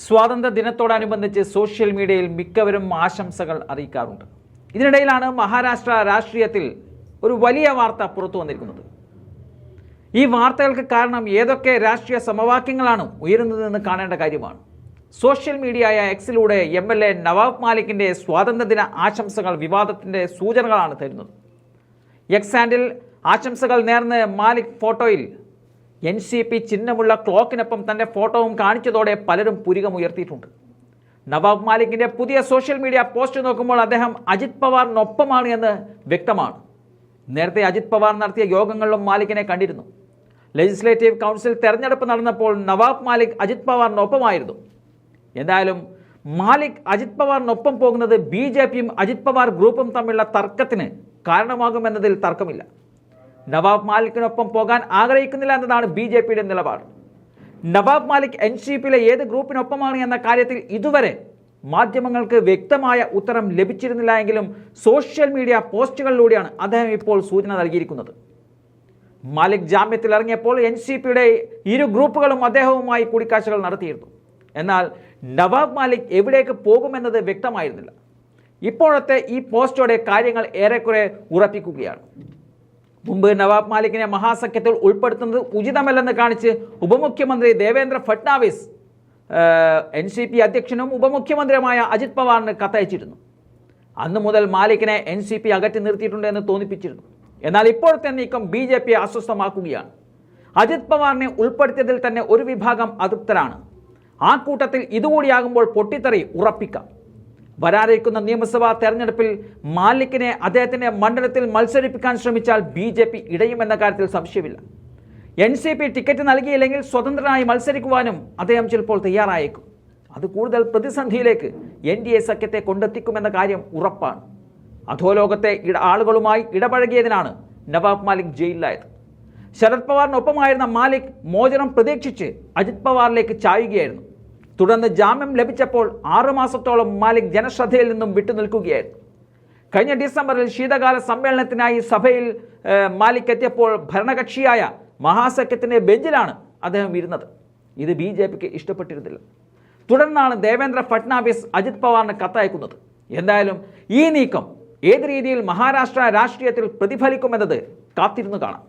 സ്വാതന്ത്ര്യ ദിനത്തോടനുബന്ധിച്ച് സോഷ്യൽ മീഡിയയിൽ മിക്കവരും ആശംസകൾ അറിയിക്കാറുണ്ട്. ഇതിനിടയിലാണ് മഹാരാഷ്ട്ര രാഷ്ട്രീയത്തിൽ ഒരു വലിയ വാർത്ത പുറത്തു വന്നിരിക്കുന്നത്. ഈ വാർത്തകൾക്ക് കാരണം ഏതൊക്കെ രാഷ്ട്രീയ സമവാക്യങ്ങളാണ് ഉയരുന്നതെന്ന് കാണേണ്ട കാര്യമാണ്. സോഷ്യൽ മീഡിയയായ എക്സിലൂടെ MLA നവാബ് മാലിക്കിൻ്റെ സ്വാതന്ത്ര്യദിന ആശംസകൾ വിവാദത്തിൻ്റെ സൂചനകളാണ് തരുന്നത്. എക്സ് ഹാൻഡിൽ ആശംസകൾ നേർന്ന് മാലിക് ഫോട്ടോയിൽ NCP ചിഹ്നമുള്ള ക്ലോക്കിനൊപ്പം തൻ്റെ ഫോട്ടോവും കാണിച്ചതോടെ പലരും പുരികമുയർത്തിയിട്ടുണ്ട്. നവാബ് മാലിക്കിൻ്റെ പുതിയ സോഷ്യൽ മീഡിയ പോസ്റ്റ് നോക്കുമ്പോൾ അദ്ദേഹം അജിത് പവാറിനൊപ്പമാണ് എന്ന് വ്യക്തമാണ്. നേരത്തെ അജിത് പവാർ നടത്തിയ യോഗങ്ങളിലും മാലിക്കിനെ കണ്ടിരുന്നു. ലെജിസ്ലേറ്റീവ് കൗൺസിൽ തെരഞ്ഞെടുപ്പ് നടന്നപ്പോൾ നവാബ് മാലിക് അജിത് പവാറിനൊപ്പമായിരുന്നു. എന്തായാലും മാലിക് അജിത് പവാറിനൊപ്പം പോകുന്നത് BJPയും അജിത് പവാർ ഗ്രൂപ്പും തമ്മിലുള്ള തർക്കത്തിന് കാരണമാകുമെന്നതിൽ തർക്കമില്ല. നവാബ് മാലിക്കിനൊപ്പം പോകാൻ ആഗ്രഹിക്കുന്നില്ല എന്നതാണ് BJPയുടെ നിലപാട്. നവാബ് മാലിക് NCPയിലെ ഏത് ഗ്രൂപ്പിനൊപ്പമാണ് എന്ന കാര്യത്തിൽ ഇതുവരെ മാധ്യമങ്ങൾക്ക് വ്യക്തമായ ഉത്തരം ലഭിച്ചിരുന്നില്ല എങ്കിലും സോഷ്യൽ മീഡിയ പോസ്റ്റുകളിലൂടെയാണ് അദ്ദേഹം ഇപ്പോൾ സൂചന നൽകിയിരിക്കുന്നത്. മാലിക് ജാമ്യത്തിൽ ഇറങ്ങിയപ്പോൾ NCPയുടെ ഇരു ഗ്രൂപ്പുകളും അദ്ദേഹവുമായി കൂടിക്കാഴ്ചകൾ നടത്തിയിരുന്നു. എന്നാൽ നവാബ് മാലിക് എവിടേക്ക് പോകുമെന്നത് വ്യക്തമായിരുന്നില്ല. ഇപ്പോഴത്തെ ഈ പോസ്റ്റോടെ കാര്യങ്ങൾ ഏറെക്കുറെ ഉറപ്പിക്കുകയാണ്. മുമ്പ് നവാബ് മാലിക്കിനെ മഹാസഖ്യത്തിൽ ഉൾപ്പെടുത്തുന്നത് ഉചിതമല്ലെന്ന് കാണിച്ച് ഉപമുഖ്യമന്ത്രി ദേവേന്ദ്ര ഫട്നാവിസ് NCP അധ്യക്ഷനും ഉപമുഖ്യമന്ത്രിയുമായ അജിത് പവാറിന് കത്തയച്ചിരുന്നു. അന്നു മുതൽ മാലിക്കിനെ NCP അകറ്റി നിർത്തിയിട്ടുണ്ട് എന്ന് തോന്നിപ്പിച്ചിരുന്നു. എന്നാൽ ഇപ്പോഴത്തെ നീക്കം BJPയെ അസ്വസ്ഥമാക്കുകയാണ്. അജിത് പവാറിനെ ഉൾപ്പെടുത്തിയതിൽ തന്നെ ഒരു വിഭാഗം അതൃപ്തരാണ്. ആ കൂട്ടത്തിൽ ഇതുകൂടിയാകുമ്പോൾ പൊട്ടിത്തെറി ഉറപ്പിക്കാം. വരാനിരിക്കുന്ന നിയമസഭാ തെരഞ്ഞെടുപ്പിൽ മാലിക്കിനെ അദ്ദേഹത്തിൻ്റെ മണ്ഡലത്തിൽ മത്സരിപ്പിക്കാൻ ശ്രമിച്ചാൽ BJP ഇടയുമെന്ന കാര്യത്തിൽ സംശയമില്ല. NCP ടിക്കറ്റ് നൽകിയില്ലെങ്കിൽ സ്വതന്ത്രനായി മത്സരിക്കുവാനും അദ്ദേഹം ചിലപ്പോൾ തയ്യാറായേക്കും. അത് കൂടുതൽ പ്രതിസന്ധിയിലേക്ക് NDA സഖ്യത്തെ കൊണ്ടെത്തിക്കുമെന്ന കാര്യം ഉറപ്പാണ്. അധോലോകത്തെ ആളുകളുമായി ഇടപഴകിയതിനാണ് നവാബ് മാലിക് ജയിലിലായത്. ശരത് പവാറിനൊപ്പമായിരുന്ന മാലിക് മോചനം പ്രതീക്ഷിച്ച് അജിത് പവാറിലേക്ക് ചായുകയായിരുന്നു. തുടർന്ന് ജാമ്യം ലഭിച്ചപ്പോൾ 6 മാസത്തോളം മാലിക് ജനശ്രദ്ധയിൽ നിന്നും വിട്ടുനിൽക്കുകയായിരുന്നു. കഴിഞ്ഞ ഡിസംബറിൽ ശീതകാല സമ്മേളനത്തിനായി സഭയിൽ മാലിക് എത്തിയപ്പോൾ ഭരണകക്ഷിയായ മഹാസഖ്യത്തിൻ്റെ ബെഞ്ചിലാണ് അദ്ദേഹം ഇരുന്നത്. ഇത് BJPക്ക് ഇഷ്ടപ്പെട്ടിരുന്നില്ല. തുടർന്നാണ് ദേവേന്ദ്ര ഫട്നാവിസ് അജിത് പവാറിന് കത്തയക്കുന്നത്. എന്തായാലും ഈ നീക്കം ഏത് രീതിയിൽ മഹാരാഷ്ട്ര രാഷ്ട്രീയത്തിൽ പ്രതിഫലിക്കുമെന്നത് കാത്തിരുന്നു കാണാം.